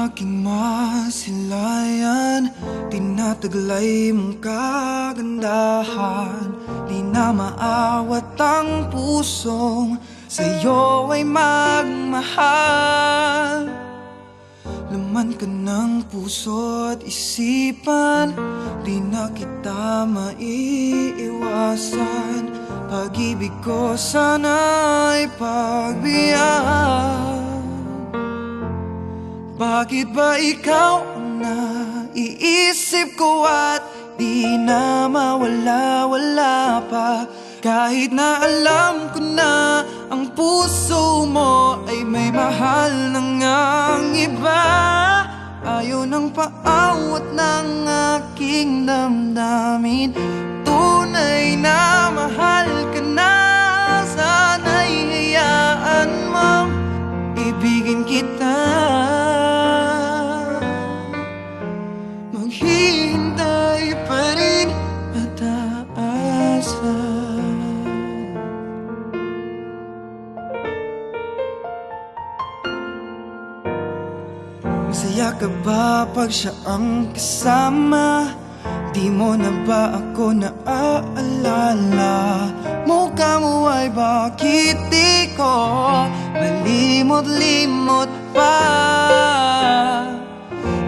aking masilayan, tinataglay mong kagandahan. Di na maawat ang pusong sa'yo ay magmahal. Laman ka ng puso at isipan, di na kita maiiwasan. Pag-ibig ko sana'y pagbigyan. Bakit ba ikaw ang naiisip ko at di na mawala-wala pa? Kahit na alam ko na ang puso mo ay may mahal na ngang iba. Ayaw ng paawat ng aking damdamin, tunay na mahal ka na. Sana'y hayaan mo ibigin kita. Maghihintay pa rin mataasan. Masaya ka ba pag siya ang kasama? Di mo na ba ako naaalala? Mukha mo ay bakit di ko malimot-limot pa?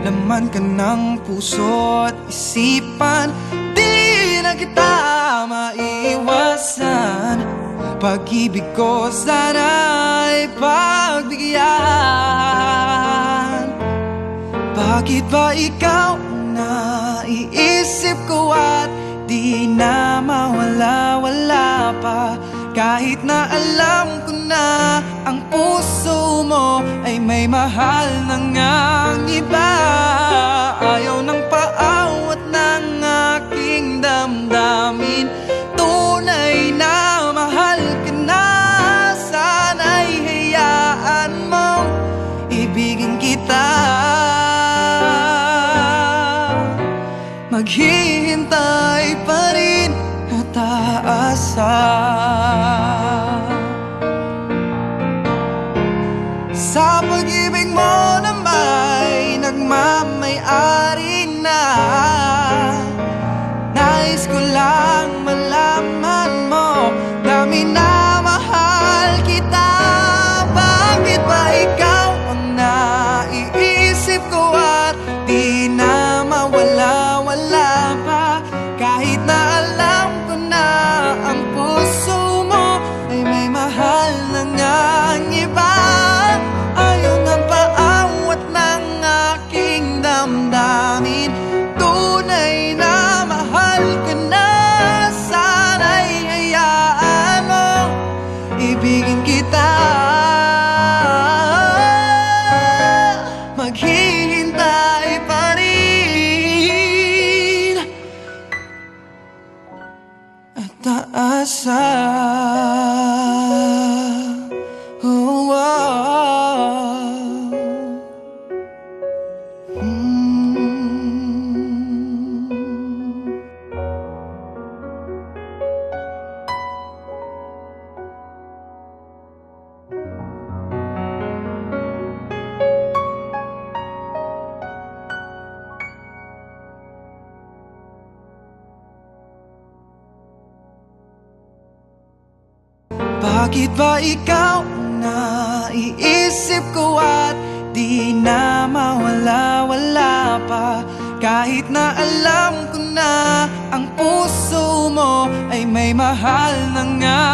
Laman ka ng puso at isipan, di na kita maiwasan. Pag-ibig ko sana'y pagbigyan. Bakit ba ikaw ang naiisip ko at di na mawala-wala pa? Kahit na alam ko na ang puso mo ay may mahal na ngang iba. Ayaw ng paawat ng aking damdamin, tunay na mahal ka na. Sana'y hayaan mo ibigin kita. Maghihintay pa rin nataasan. Sa pag-ibig mo na may nagmamay-ari na, nais ko lang malaman mo na minamahal kita. Bakit ba ikaw ang naiisip ko at di na mawala-wala pa? Kahit na alam ko na ang puso mo ay may mahal na ngang iba. Ayaw ng paawat ng aking damdamin, tunay na mahal ka na. Sana'y hayaan mo ibigin kita. Maghihintay pa rin at taasan. Oh, bakit ba ikaw ang naiisip ko at di na mawala-wala pa? Kahit na alam ko na ang puso mo ay may mahal na nga